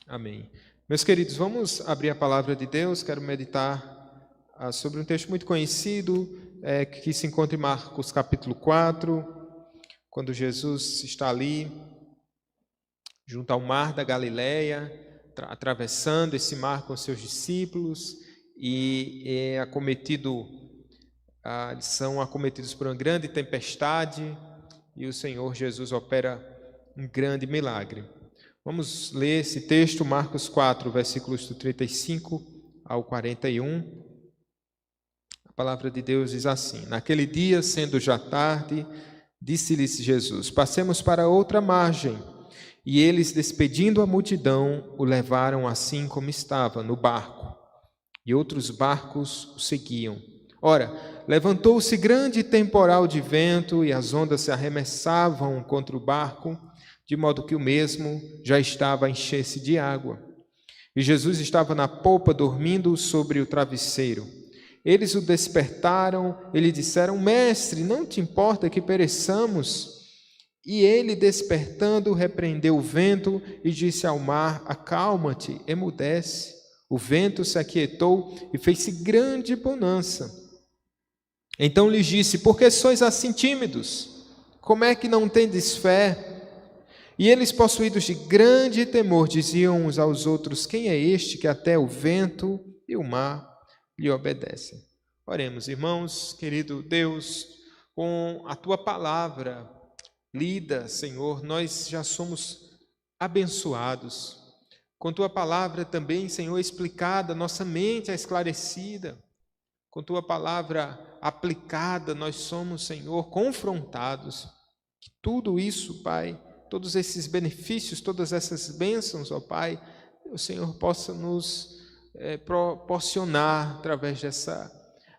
Amém. Meus queridos, vamos abrir a palavra de Deus. Quero meditar sobre um texto muito conhecido, que se encontra em Marcos capítulo 4, quando Jesus está ali, junto ao mar da Galileia, atravessando esse mar com seus discípulos, e são acometidos por uma grande tempestade, e o Senhor Jesus opera um grande milagre. Vamos ler esse texto, Marcos 4, versículos do 35 ao 41. A palavra de Deus diz assim: Naquele dia, sendo já tarde, disse-lhes Jesus: Passemos para outra margem. E eles, despedindo a multidão, o levaram assim como estava, no barco. E outros barcos o seguiam. Ora, levantou-se grande temporal de vento, e as ondas se arremessavam contra o barco, de modo que o mesmo já estava a encher-se de água. E Jesus estava na polpa, dormindo sobre o travesseiro. Eles o despertaram e lhe disseram: Mestre, não te importa que pereçamos? E ele, despertando, repreendeu o vento e disse ao mar: Acalma-te, emudece. O vento se aquietou e fez-se grande bonança. Então lhes disse: Por que sois assim tímidos? Como é que não tendes fé? E eles, possuídos de grande temor, diziam uns aos outros: Quem é este que até o vento e o mar lhe obedecem? Oremos, irmãos, querido Deus, com a tua palavra lida, Senhor, nós já somos abençoados. Com tua palavra também, Senhor, explicada, nossa mente é esclarecida. Com tua palavra aplicada, nós somos, Senhor, confrontados. Que tudo isso, Pai, todos esses benefícios, todas essas bênçãos, ó Pai, o Senhor possa nos proporcionar através dessa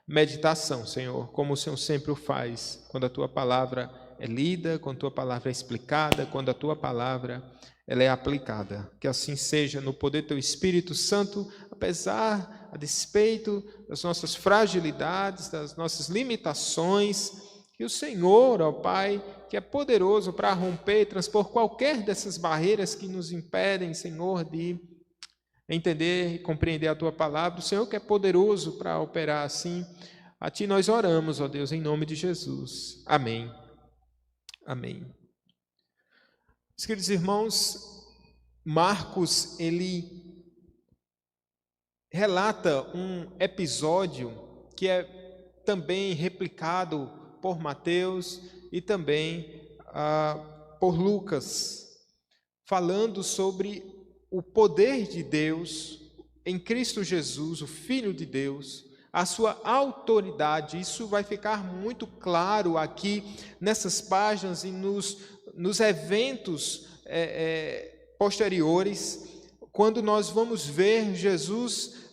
meditação, Senhor, como o Senhor sempre o faz, quando a tua palavra é lida, quando a tua palavra é explicada, quando a tua palavra ela é aplicada. Que assim seja no poder do teu Espírito Santo, apesar, a despeito das nossas fragilidades, das nossas limitações, que o Senhor, ó Pai, que é poderoso para romper e transpor qualquer dessas barreiras que nos impedem, Senhor, de entender e compreender a tua palavra, o Senhor que é poderoso para operar assim. A ti nós oramos, ó Deus, em nome de Jesus. Amém. Amém. Meus queridos irmãos, Marcos, ele relata um episódio que é também replicado por Mateus e também por Lucas, falando sobre o poder de Deus em Cristo Jesus, o Filho de Deus, a sua autoridade. Isso vai ficar muito claro aqui nessas páginas e nos eventos posteriores, quando nós vamos ver Jesus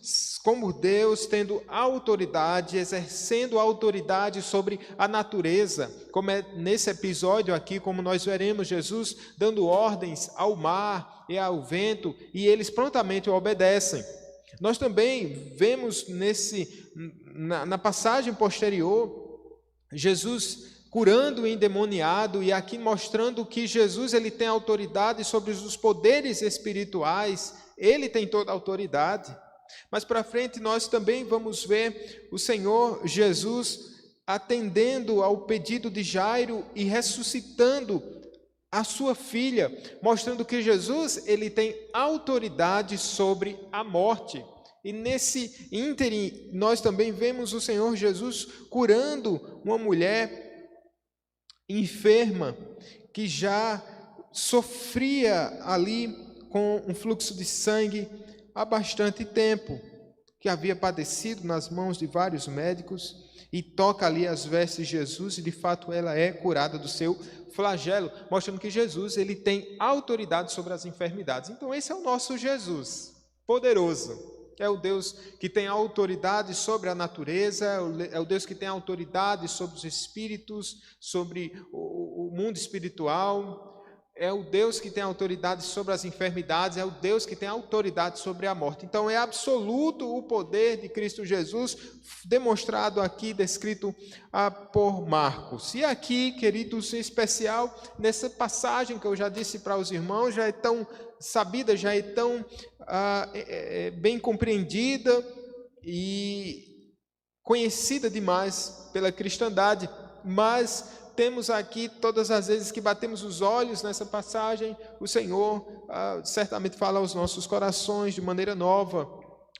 como Deus tendo autoridade, exercendo autoridade sobre a natureza, como é nesse episódio aqui, como nós veremos Jesus dando ordens ao mar e ao vento, e eles prontamente obedecem. Nós também vemos na passagem posterior, Jesus curando o endemoniado, e aqui mostrando que Jesus ele tem autoridade sobre os poderes espirituais, ele tem toda a autoridade. Mas para frente nós também vamos ver o Senhor Jesus atendendo ao pedido de Jairo e ressuscitando a sua filha, mostrando que Jesus ele tem autoridade sobre a morte. E nesse ínterim nós também vemos o Senhor Jesus curando uma mulher enferma que já sofria ali com um fluxo de sangue há bastante tempo, que havia padecido nas mãos de vários médicos, e toca ali as vestes de Jesus, e de fato ela é curada do seu flagelo, mostrando que Jesus ele tem autoridade sobre as enfermidades. Então esse é o nosso Jesus, poderoso. É o Deus que tem autoridade sobre a natureza, é o Deus que tem autoridade sobre os espíritos, sobre o mundo espiritual. é o Deus que tem autoridade sobre as enfermidades, é o Deus que tem autoridade sobre a morte. Então é absoluto o poder de Cristo Jesus, demonstrado aqui, descrito por Marcos. E aqui, queridos, em especial, nessa passagem que eu já disse para os irmãos, já é tão sabida, já é tão bem compreendida e conhecida demais pela cristandade, mas temos aqui, todas as vezes que batemos os olhos nessa passagem, o Senhor certamente fala aos nossos corações de maneira nova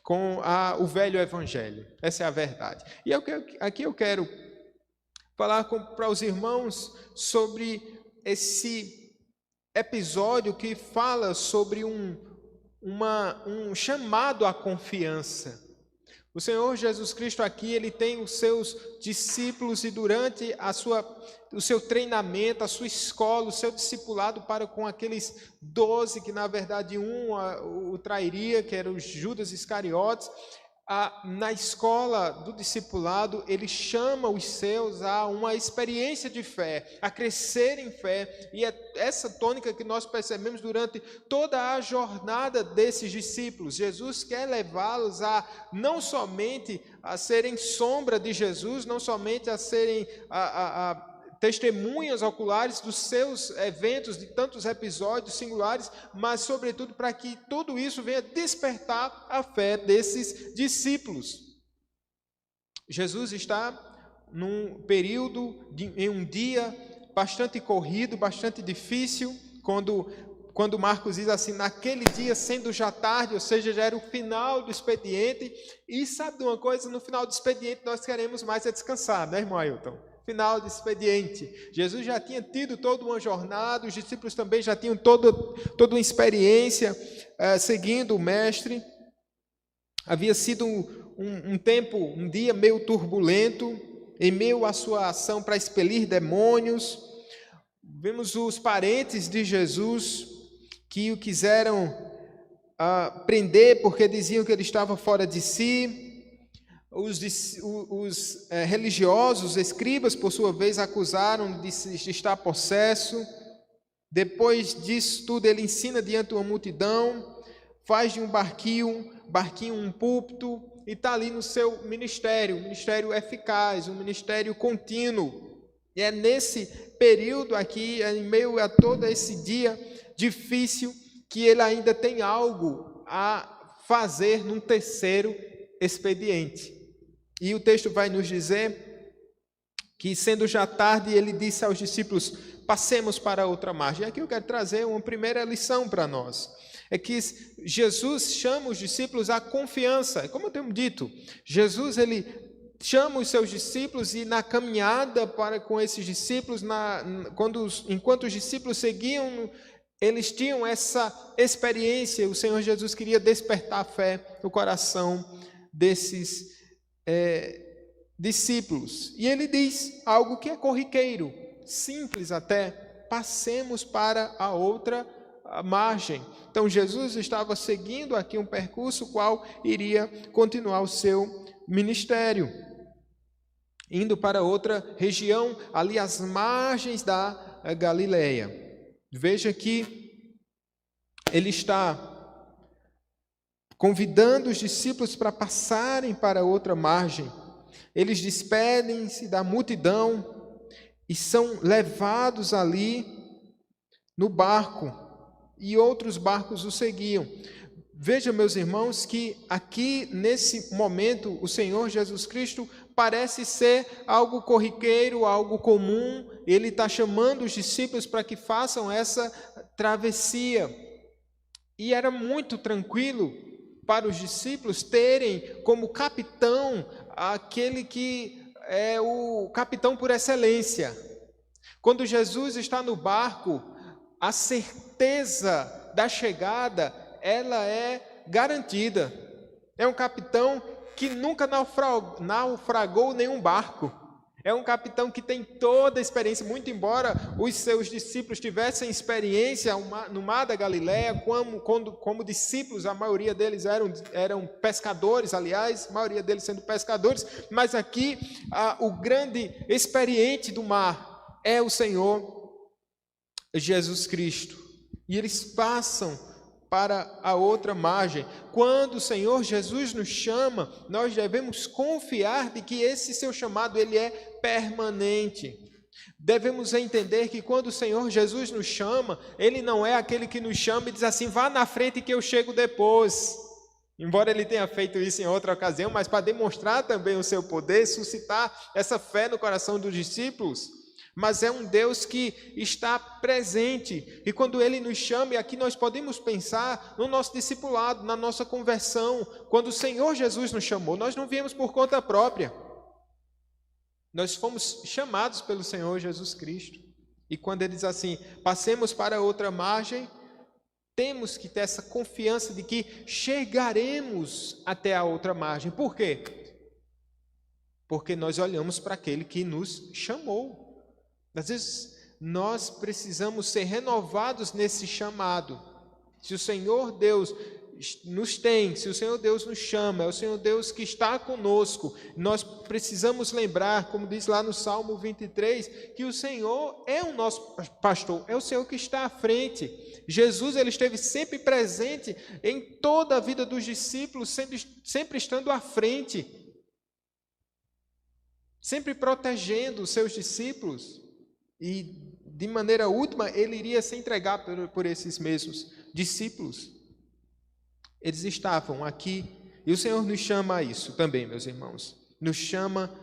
com o velho evangelho. Essa é a verdade. E aqui eu quero falar para os irmãos sobre esse episódio que fala sobre um chamado à confiança. O Senhor Jesus Cristo aqui, ele tem os seus discípulos e durante o seu treinamento, a sua escola, o seu discipulado para com aqueles 12, que na verdade o trairia, que era o Judas Iscariotes, na escola do discipulado, ele chama os seus a uma experiência de fé, a crescer em fé, e é essa tônica que nós percebemos durante toda a jornada desses discípulos. Jesus quer levá-los a não somente a serem sombra de Jesus, não somente a serem testemunhas oculares dos seus eventos, de tantos episódios singulares, mas sobretudo para que tudo isso venha despertar a fé desses discípulos. Jesus está num período, em um dia bastante corrido, bastante difícil, quando Marcos diz assim, naquele dia sendo já tarde, ou seja, já era o final do expediente, e sabe de uma coisa, no final do expediente nós queremos mais descansar, né, irmão Ailton? Final de expediente. Jesus já tinha tido toda uma jornada, os discípulos também já tinham toda uma experiência seguindo o mestre. Havia sido um dia meio turbulento, em meio à sua ação para expelir demônios. Vemos os parentes de Jesus que o quiseram prender porque diziam que ele estava fora de si. Os religiosos, os escribas, por sua vez, acusaram de estar possesso. Depois disso tudo, ele ensina diante de uma multidão, faz de um barquinho um púlpito, e está ali no seu ministério, um ministério eficaz, um ministério contínuo. E é nesse período aqui, em meio a todo esse dia difícil, que ele ainda tem algo a fazer num terceiro expediente. E o texto vai nos dizer que, sendo já tarde, ele disse aos discípulos, passemos para outra margem. Aqui eu quero trazer uma primeira lição para nós. É que Jesus chama os discípulos à confiança. Como eu tenho dito, Jesus ele chama os seus discípulos e na caminhada com esses discípulos, enquanto os discípulos seguiam, eles tinham essa experiência. O Senhor Jesus queria despertar a fé no coração desses discípulos. E ele diz algo que é corriqueiro, simples até, passemos para a outra margem. Então Jesus estava seguindo aqui um percurso qual iria continuar o seu ministério, indo para outra região, ali às margens da Galileia. Veja que ele está convidando os discípulos para passarem para outra margem. Eles despedem-se da multidão e são levados ali no barco, e outros barcos o seguiam. Veja, meus irmãos, que aqui nesse momento o Senhor Jesus Cristo parece ser algo corriqueiro, algo comum. Ele está chamando os discípulos para que façam essa travessia. E era muito tranquilo para os discípulos terem como capitão aquele que é o capitão por excelência. Quando Jesus está no barco, a certeza da chegada, ela é garantida. É um capitão que nunca naufragou nenhum barco. É um capitão que tem toda a experiência, muito embora os seus discípulos tivessem experiência no mar da Galileia, como discípulos, a maioria deles eram pescadores, aliás, a maioria deles sendo pescadores, mas aqui o grande experiente do mar é o Senhor Jesus Cristo e eles passam para a outra margem. Quando o Senhor Jesus nos chama, nós devemos confiar de que esse seu chamado ele é permanente. Devemos entender que quando o Senhor Jesus nos chama, Ele não é aquele que nos chama e diz assim, vá na frente que eu chego depois. Embora Ele tenha feito isso em outra ocasião, mas para demonstrar também o seu poder, suscitar essa fé no coração dos discípulos. Mas é um Deus que está presente. E quando Ele nos chama, e aqui nós podemos pensar no nosso discipulado, na nossa conversão. Quando o Senhor Jesus nos chamou, nós não viemos por conta própria. Nós fomos chamados pelo Senhor Jesus Cristo. E quando Ele diz assim, passemos para outra margem, temos que ter essa confiança de que chegaremos até a outra margem. Por quê? Porque nós olhamos para aquele que nos chamou. Às vezes, nós precisamos ser renovados nesse chamado. Se o Senhor Deus nos tem, se o Senhor Deus nos chama, é o Senhor Deus que está conosco, nós precisamos lembrar, como diz lá no Salmo 23, que o Senhor é o nosso pastor, é o Senhor que está à frente. Jesus, ele esteve sempre presente em toda a vida dos discípulos, sempre estando à frente, sempre protegendo os seus discípulos, e de maneira última, ele iria se entregar por esses mesmos discípulos. Eles estavam aqui, e o Senhor nos chama a isso também, meus irmãos. Nos chama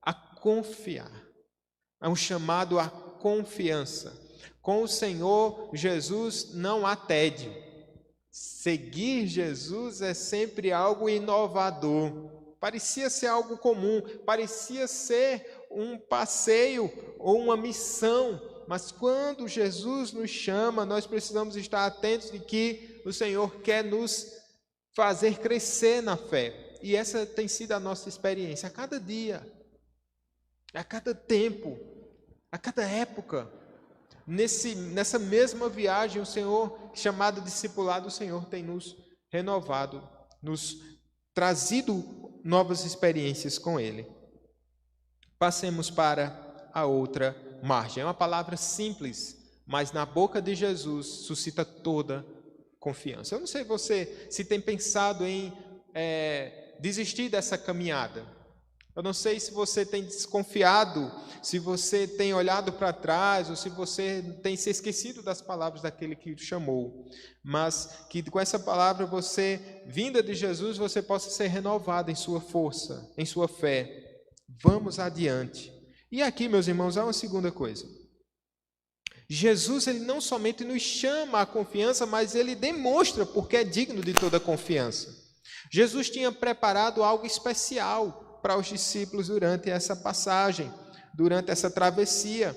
a confiar. É um chamado à confiança. Com o Senhor Jesus não há tédio. Seguir Jesus é sempre algo inovador. Parecia ser algo comum, parecia ser um passeio ou uma missão, mas quando Jesus nos chama, nós precisamos estar atentos de que o Senhor quer nos fazer crescer na fé. E essa tem sido a nossa experiência a cada dia, a cada tempo, a cada época. Nessa mesma viagem, o Senhor, chamado discipulado, o Senhor tem nos renovado, nos trazido novas experiências com Ele. Passemos para a outra margem. É uma palavra simples, mas na boca de Jesus suscita toda confiança. Eu não sei você se tem pensado em desistir dessa caminhada. Eu não sei se você tem desconfiado, se você tem olhado para trás, ou se você tem se esquecido das palavras daquele que o chamou. Mas que com essa palavra você, vinda de Jesus, você possa ser renovado em sua força, em sua fé. Vamos adiante. E aqui, meus irmãos, há uma segunda coisa. Jesus, ele não somente nos chama à confiança, mas ele demonstra porque é digno de toda confiança. Jesus tinha preparado algo especial para os discípulos durante essa passagem, durante essa travessia.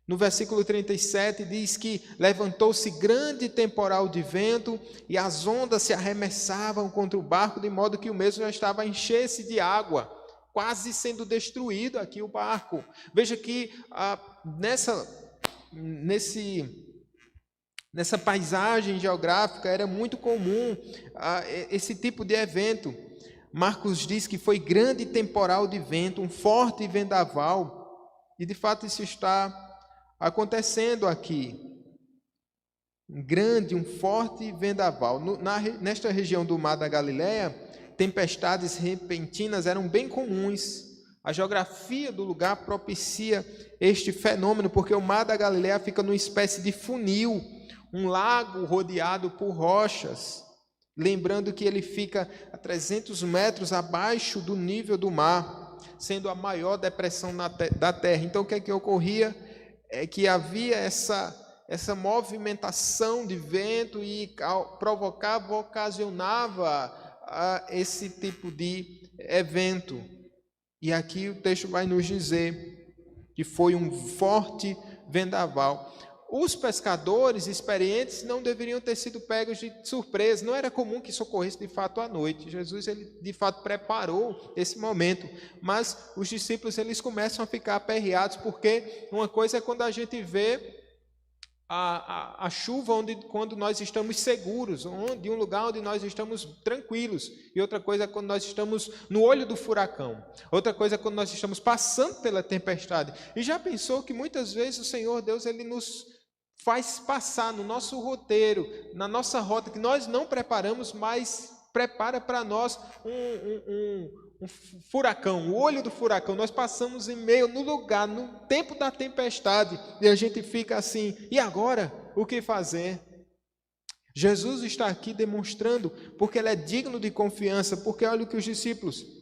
No versículo 37 diz que levantou-se grande temporal de vento e as ondas se arremessavam contra o barco, de modo que o mesmo já estava a encher-se de água, quase sendo destruído aqui o barco. Veja que nessa paisagem geográfica era muito comum esse tipo de evento. Marcos diz que foi grande temporal de vento, um forte vendaval, e de fato isso está acontecendo aqui. Um forte vendaval. Nesta região do Mar da Galileia, tempestades repentinas eram bem comuns. A geografia do lugar propicia este fenômeno, porque o Mar da Galileia fica numa espécie de funil, um lago rodeado por rochas. Lembrando que ele fica a 300 metros abaixo do nível do mar, sendo a maior depressão da terra. Então, o que é que ocorria? É que havia essa movimentação de vento e provocava, ocasionava esse tipo de evento. E aqui o texto vai nos dizer que foi um forte vendaval. Os pescadores experientes não deveriam ter sido pegos de surpresa. Não era comum que isso ocorresse de fato à noite. Jesus, ele de fato preparou esse momento. Mas os discípulos, eles começam a ficar aperreados, porque uma coisa é quando a gente vê a chuva quando nós estamos seguros, de um lugar onde nós estamos tranquilos. E outra coisa é quando nós estamos no olho do furacão. Outra coisa é quando nós estamos passando pela tempestade. E já pensou que muitas vezes o Senhor Deus, ele nos faz passar no nosso roteiro, na nossa rota, que nós não preparamos, mas prepara para nós um furacão, o olho do furacão. Nós passamos em meio, no lugar, no tempo da tempestade, e a gente fica assim, e agora? O que fazer? Jesus está aqui demonstrando, porque Ele é digno de confiança, porque olha o que os discípulos...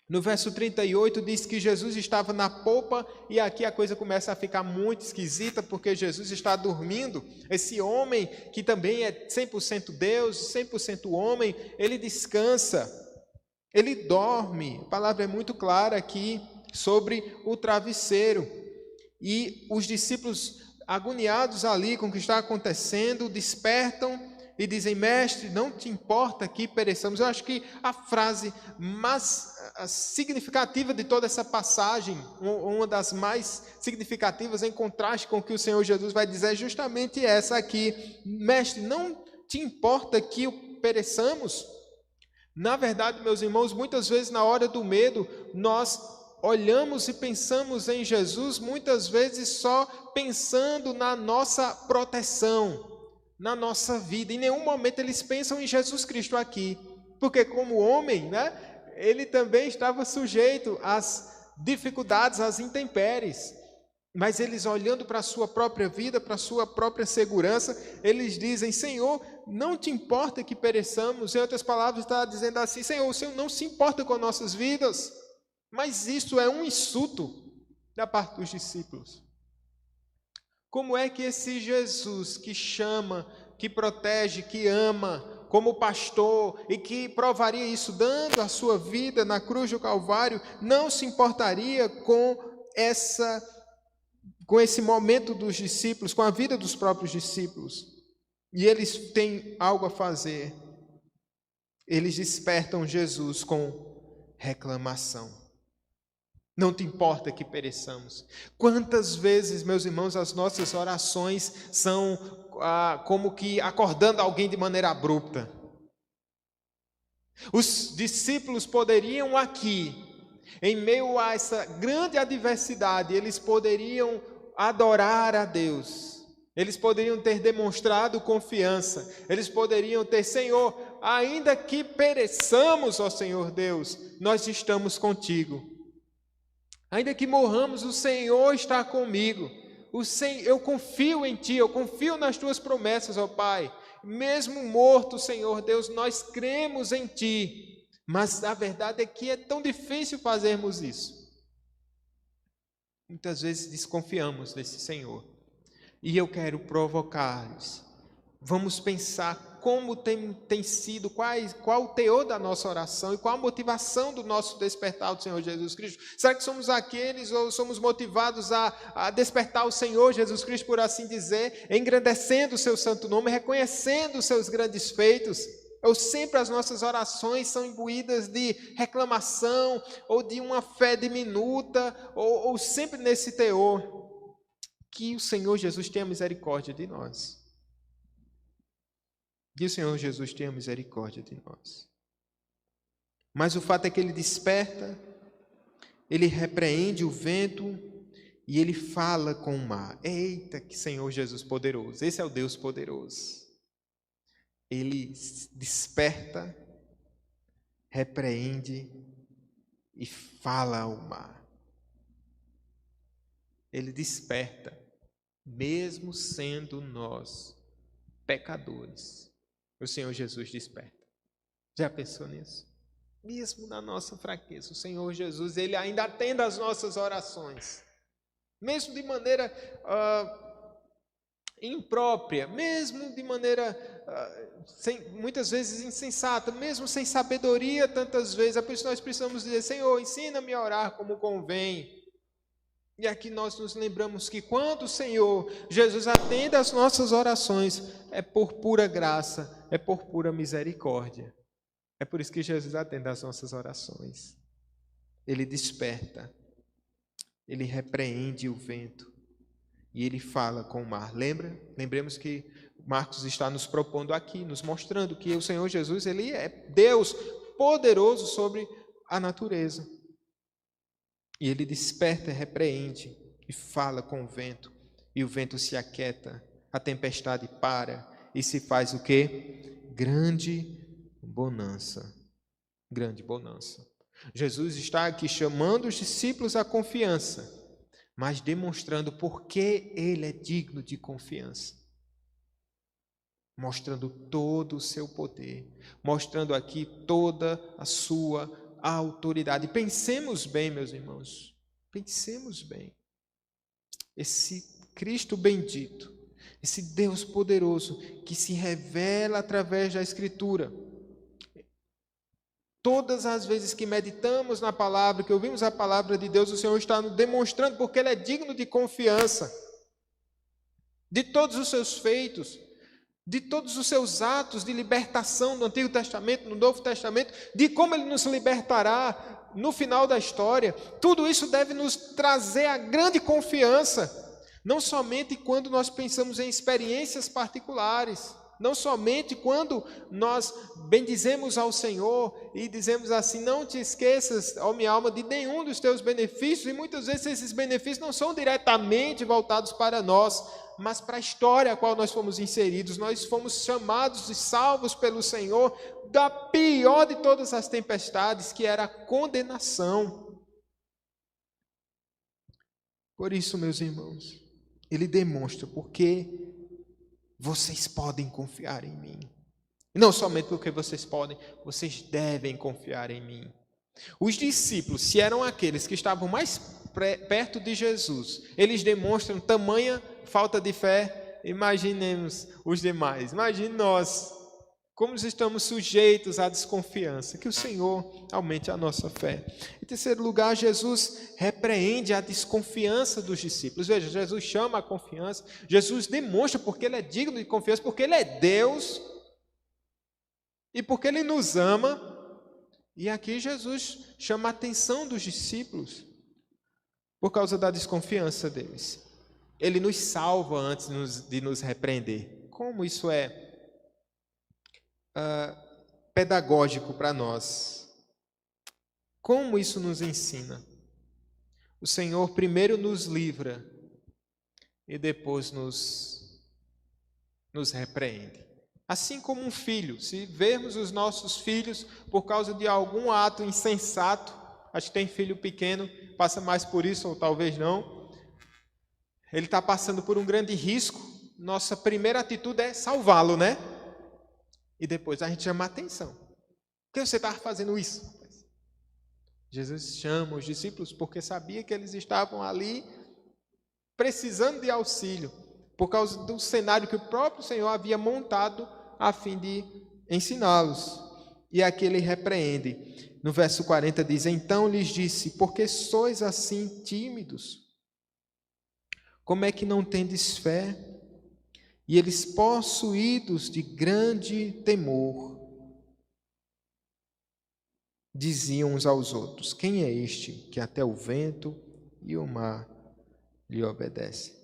No verso 38 diz que Jesus estava na polpa, e aqui a coisa começa a ficar muito esquisita, porque Jesus está dormindo. Esse homem, que também é 100% Deus, 100% homem, ele descansa, ele dorme. A palavra é muito clara aqui sobre o travesseiro. E os discípulos, agoniados ali com o que está acontecendo, despertam e dizem: mestre, não te importa que pereçamos? Eu acho que a frase mais significativa de toda essa passagem, uma das mais significativas em contraste com o que o Senhor Jesus vai dizer, é justamente essa aqui: mestre, não te importa que pereçamos? Na verdade, meus irmãos, muitas vezes na hora do medo, nós olhamos e pensamos em Jesus, muitas vezes só pensando na nossa proteção, na nossa vida. Em nenhum momento eles pensam em Jesus Cristo aqui, porque como homem, né, ele também estava sujeito às dificuldades, às intempéries. Mas eles, olhando para a sua própria vida, para a sua própria segurança, eles dizem: Senhor, não te importa que pereçamos? Em outras palavras, está dizendo assim: Senhor, o Senhor não se importa com nossas vidas. Mas isso é um insulto da parte dos discípulos. Como é que esse Jesus que chama, que protege, que ama, como pastor, e que provaria isso dando a sua vida na cruz do Calvário, não se importaria com esse momento dos discípulos, com a vida dos próprios discípulos? E eles têm algo a fazer. Eles despertam Jesus com reclamação. Não te importa que pereçamos? Quantas vezes, meus irmãos, as nossas orações são como que acordando alguém de maneira abrupta? Os discípulos poderiam aqui, em meio a essa grande adversidade, eles poderiam adorar a Deus, eles poderiam ter demonstrado confiança, eles poderiam ter: Senhor, ainda que pereçamos, ó Senhor Deus, nós estamos contigo. Ainda que morramos, o Senhor está comigo. Eu confio em Ti, eu confio nas Tuas promessas, ó Pai. Mesmo morto, Senhor Deus, nós cremos em Ti. Mas a verdade é que é tão difícil fazermos isso. Muitas vezes desconfiamos desse Senhor. E eu quero provocar-lhes. Vamos pensar como tem sido, qual o teor da nossa oração e qual a motivação do nosso despertar do Senhor Jesus Cristo. Será que somos aqueles ou somos motivados a despertar o Senhor Jesus Cristo, por assim dizer, engrandecendo o seu santo nome, reconhecendo os seus grandes feitos? Ou sempre as nossas orações são imbuídas de reclamação ou de uma fé diminuta, ou sempre nesse teor? Que o Senhor Jesus tenha misericórdia de nós. Que o Senhor Jesus tenha misericórdia de nós. Mas o fato é que Ele desperta, Ele repreende o vento e Ele fala com o mar. Eita, que Senhor Jesus poderoso! Esse é o Deus poderoso. Ele desperta, repreende e fala ao mar. Ele desperta, mesmo sendo nós pecadores. O Senhor Jesus desperta. Já pensou nisso? Mesmo na nossa fraqueza, o Senhor Jesus, Ele ainda atende às nossas orações. Mesmo de maneira imprópria, mesmo de maneira muitas vezes insensata, mesmo sem sabedoria tantas vezes, é por isso que nós precisamos dizer: Senhor, ensina-me a orar como convém. E aqui nós nos lembramos que quando o Senhor Jesus atende às nossas orações, é por pura graça, é por pura misericórdia. É por isso que Jesus atende às nossas orações. Ele desperta, Ele repreende o vento e Ele fala com o mar. Lembremos que Marcos está nos propondo aqui, nos mostrando que o Senhor Jesus, Ele é Deus poderoso sobre a natureza. E Ele desperta, repreende e fala com o vento e o vento se aquieta, a tempestade para e se faz o quê? Grande bonança. Grande bonança. Jesus está aqui chamando os discípulos à confiança, mas demonstrando por que ele é digno de confiança. Mostrando todo o seu poder, mostrando aqui toda a sua autoridade. Pensemos bem, meus irmãos, pensemos bem. Esse Cristo bendito, esse Deus poderoso que se revela através da Escritura. Todas as vezes que meditamos na palavra, que ouvimos a palavra de Deus, o Senhor está nos demonstrando porque Ele é digno de confiança, de todos os seus feitos, de todos os seus atos de libertação no Antigo Testamento, no Novo Testamento, de como Ele nos libertará no final da história. Tudo isso deve nos trazer a grande confiança, não somente quando nós pensamos em experiências particulares, não somente quando nós bendizemos ao Senhor e dizemos assim: não te esqueças, ó minha alma, de nenhum dos teus benefícios, e muitas vezes esses benefícios não são diretamente voltados para nós, mas para a história a qual nós fomos inseridos. Nós fomos chamados e salvos pelo Senhor da pior de todas as tempestades, que era a condenação. Por isso, meus irmãos, Ele demonstra porque vocês podem confiar em mim. E não somente porque vocês podem, vocês devem confiar em mim. Os discípulos, se eram aqueles que estavam mais perto de Jesus, eles demonstram tamanha falta de fé. Imaginemos os demais, imagine nós, como estamos sujeitos à desconfiança. Que o Senhor aumente a nossa fé. Em terceiro lugar, Jesus repreende a desconfiança dos discípulos. Veja, Jesus chama a confiança, Jesus demonstra porque Ele é digno de confiança, porque Ele é Deus e porque Ele nos ama. E aqui Jesus chama a atenção dos discípulos por causa da desconfiança deles. Ele nos salva antes de nos repreender. Como isso é pedagógico para nós? Como isso nos ensina? O Senhor primeiro nos livra e depois nos repreende. Assim como um filho, se vermos os nossos filhos por causa de algum ato insensato, acho que tem filho pequeno, passa mais por isso ou talvez não, ele está passando por um grande risco, nossa primeira atitude é salvá-lo, né? E depois a gente chama a atenção. Por que você está fazendo isso? Jesus chama os discípulos porque sabia que eles estavam ali precisando de auxílio, por causa do cenário que o próprio Senhor havia montado a fim de ensiná-los. E aqui ele repreende. No verso 40 diz: então lhes disse, por que sois assim tímidos? Como é que não tendes fé? E eles, possuídos de grande temor, diziam uns aos outros: quem é este que até o vento e o mar lhe obedecem?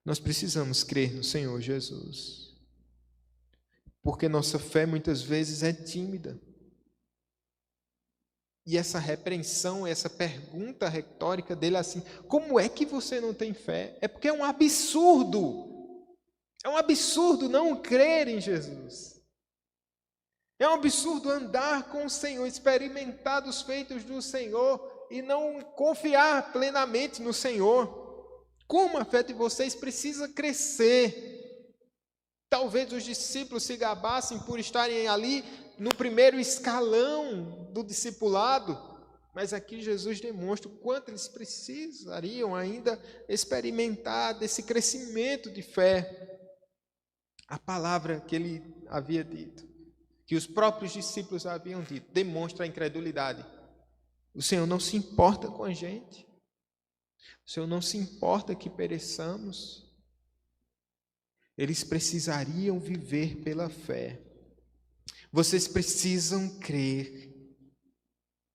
Nós precisamos crer no Senhor Jesus, porque nossa fé muitas vezes é tímida. E essa repreensão, essa pergunta retórica dele assim: como é que você não tem fé? É porque é um absurdo. É um absurdo não crer em Jesus. É um absurdo andar com o Senhor, experimentar os feitos do Senhor e não confiar plenamente no Senhor. Como a fé de vocês precisa crescer. Talvez os discípulos se gabassem por estarem ali no primeiro escalão do discipulado, mas aqui Jesus demonstra o quanto eles precisariam ainda experimentar desse crescimento de fé. A palavra que ele havia dito, que os próprios discípulos haviam dito, demonstra a incredulidade. O Senhor não se importa com a gente. O Senhor não se importa que pereçamos. Eles precisariam viver pela fé. Vocês precisam crer.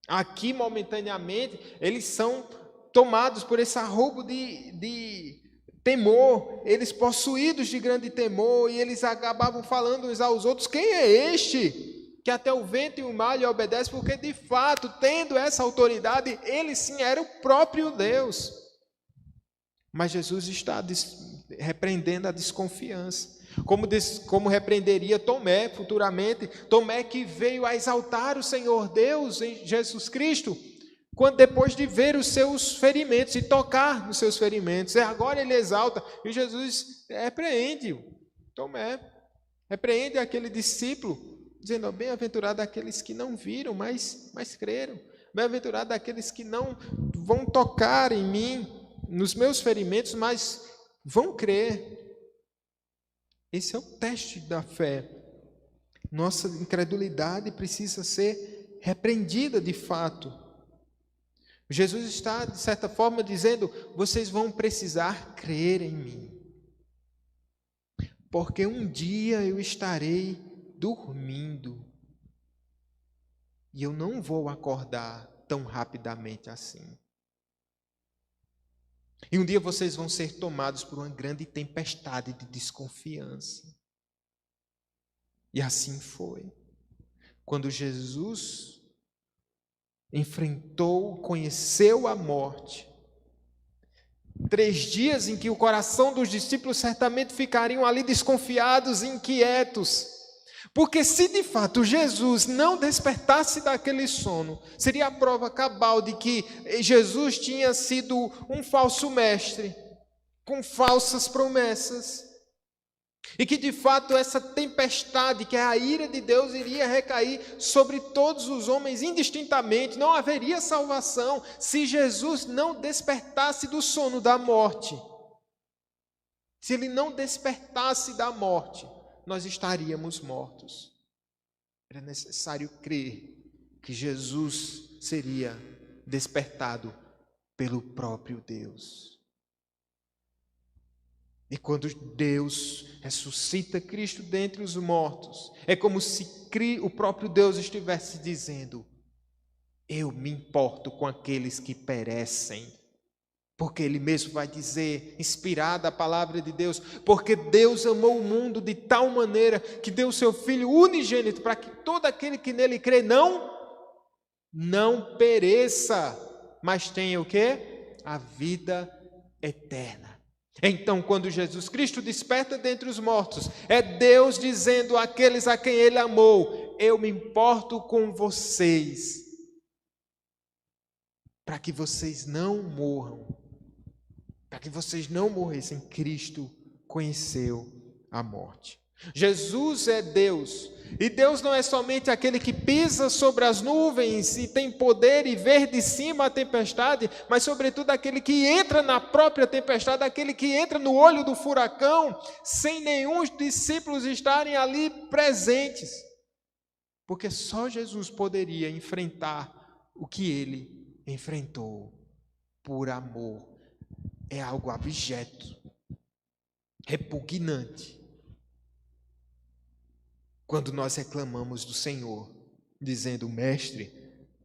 Aqui, momentaneamente, eles são tomados por esse arrobo de temor, eles possuídos de grande temor, e eles acabavam falando uns aos outros: quem é este que até o vento e o mar lhe obedecem? Porque de fato, tendo essa autoridade, ele sim era o próprio Deus. Mas Jesus está repreendendo a desconfiança. Como repreenderia Tomé futuramente, Tomé que veio a exaltar o Senhor Deus em Jesus Cristo, quando depois de ver os seus ferimentos e tocar nos seus ferimentos, agora ele exalta, e Jesus repreende Tomé, repreende aquele discípulo, dizendo: bem-aventurado aqueles que não viram, mas creram, bem-aventurado aqueles que não vão tocar em mim, nos meus ferimentos, mas vão crer. Esse é o teste da fé. Nossa incredulidade precisa ser repreendida de fato. Jesus está, de certa forma, dizendo: vocês vão precisar crer em mim, porque um dia eu estarei dormindo e eu não vou acordar tão rapidamente assim. E um dia vocês vão ser tomados por uma grande tempestade de desconfiança. E assim foi. Quando Jesus enfrentou, conheceu a morte, 3 dias em que o coração dos discípulos certamente ficariam ali desconfiados e inquietos. Porque se de fato Jesus não despertasse daquele sono, seria a prova cabal de que Jesus tinha sido um falso mestre, com falsas promessas, e que de fato essa tempestade, que é a ira de Deus, iria recair sobre todos os homens indistintamente. Não haveria salvação se Jesus não despertasse do sono da morte. Se ele não despertasse da morte, nós estaríamos mortos. Era necessário crer que Jesus seria despertado pelo próprio Deus. E quando Deus ressuscita Cristo dentre os mortos, é como se o próprio Deus estivesse dizendo: eu me importo com aqueles que perecem. Porque Ele mesmo vai dizer, inspirada a palavra de Deus: porque Deus amou o mundo de tal maneira que deu o seu Filho unigênito, para que todo aquele que nele crê não pereça, mas tenha o quê? A vida eterna. Então, quando Jesus Cristo desperta dentre os mortos, é Deus dizendo àqueles a quem Ele amou: eu me importo com vocês, para que vocês não morram, para que vocês não morressem. Cristo conheceu a morte. Jesus é Deus, e Deus não é somente aquele que pisa sobre as nuvens e tem poder e vê de cima a tempestade, mas sobretudo aquele que entra na própria tempestade, aquele que entra no olho do furacão, sem nenhum discípulos estarem ali presentes, porque só Jesus poderia enfrentar o que ele enfrentou por amor. É algo abjeto, repugnante, quando nós reclamamos do Senhor, dizendo: Mestre,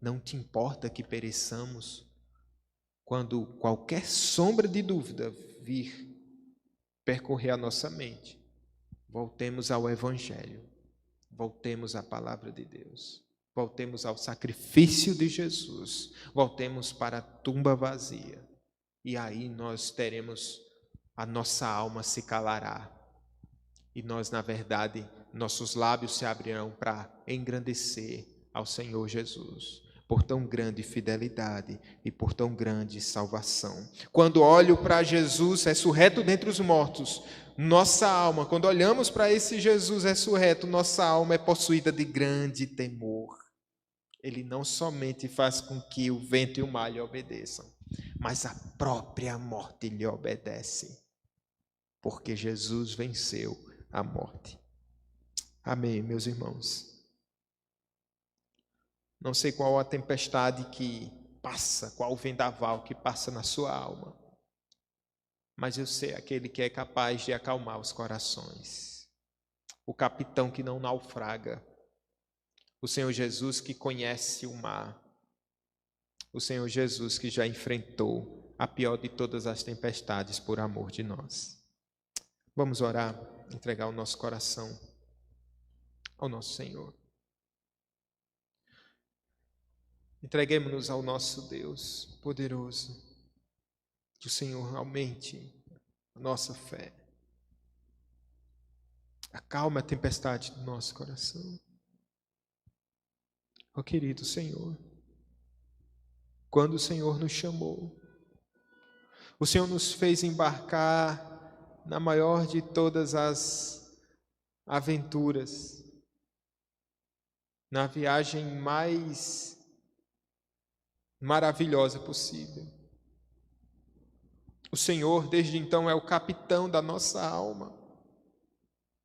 não te importa que pereçamos? Quando qualquer sombra de dúvida vir percorrer a nossa mente, voltemos ao Evangelho, voltemos à palavra de Deus, voltemos ao sacrifício de Jesus, voltemos para a tumba vazia, e aí nós teremos, a nossa alma se calará, e nós, na verdade, nossos lábios se abrirão para engrandecer ao Senhor Jesus, por tão grande fidelidade e por tão grande salvação. Quando olho para Jesus ressurreto dentre os mortos, nossa alma, quando olhamos para esse Jesus ressurreto, nossa alma é possuída de grande temor. Ele não somente faz com que o vento e o mar lhe obedeçam, mas a própria morte lhe obedece, porque Jesus venceu a morte. Amém, meus irmãos. Não sei qual a tempestade que passa, qual o vendaval que passa na sua alma, mas eu sei aquele que é capaz de acalmar os corações, o capitão que não naufraga, o Senhor Jesus que conhece o mar, o Senhor Jesus que já enfrentou a pior de todas as tempestades por amor de nós. Vamos orar, entregar o nosso coração ao nosso Senhor. Entreguemos-nos ao nosso Deus poderoso, Que o Senhor aumente a nossa fé. Acalme a tempestade do nosso coração. Ó querido Senhor, quando o Senhor nos chamou, o Senhor nos fez embarcar na maior de todas as aventuras, na viagem mais maravilhosa possível. O Senhor, desde então, é o capitão da nossa alma.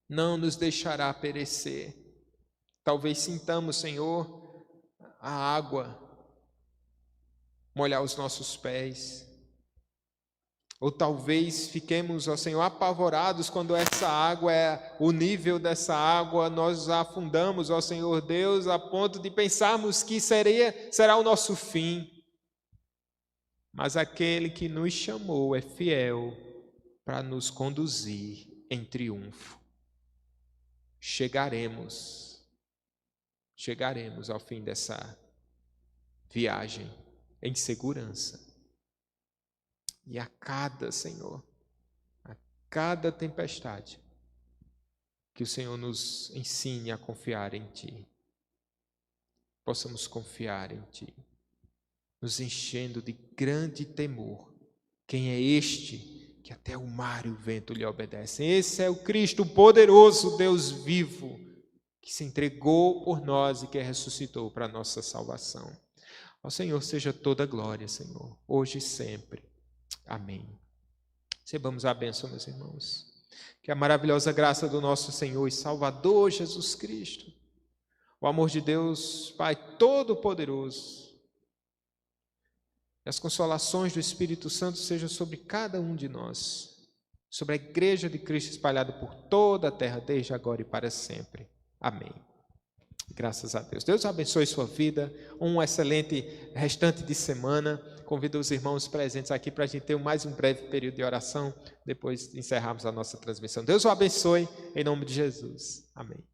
Não nos deixará perecer. Talvez sintamos, Senhor, a água molhar os nossos pés. Ou talvez fiquemos, ó Senhor, apavorados quando essa água o nível dessa água, nós afundamos, ó Senhor Deus, a ponto de pensarmos que será o nosso fim. Mas aquele que nos chamou é fiel para nos conduzir em triunfo. Chegaremos ao fim dessa viagem em segurança. E a cada, Senhor, a cada tempestade, que o Senhor nos ensine a confiar em Ti. Possamos confiar em Ti, nos enchendo de grande temor. Quem é este que até o mar e o vento lhe obedecem? Esse é o Cristo, o poderoso Deus vivo, que se entregou por nós e que ressuscitou para a nossa salvação. Ao Senhor seja toda glória, Senhor, hoje e sempre. Amém. Recebamos a bênção, meus irmãos. Que a maravilhosa graça do nosso Senhor e Salvador Jesus Cristo, o amor de Deus, Pai Todo-Poderoso, e as consolações do Espírito Santo sejam sobre cada um de nós, sobre a Igreja de Cristo espalhada por toda a terra, desde agora e para sempre. Amém. Graças a Deus. Deus abençoe sua vida. Um excelente restante de semana. Convido os irmãos presentes aqui para a gente ter mais um breve período de oração, depois de encerrarmos a nossa transmissão. Deus o abençoe, em nome de Jesus. Amém.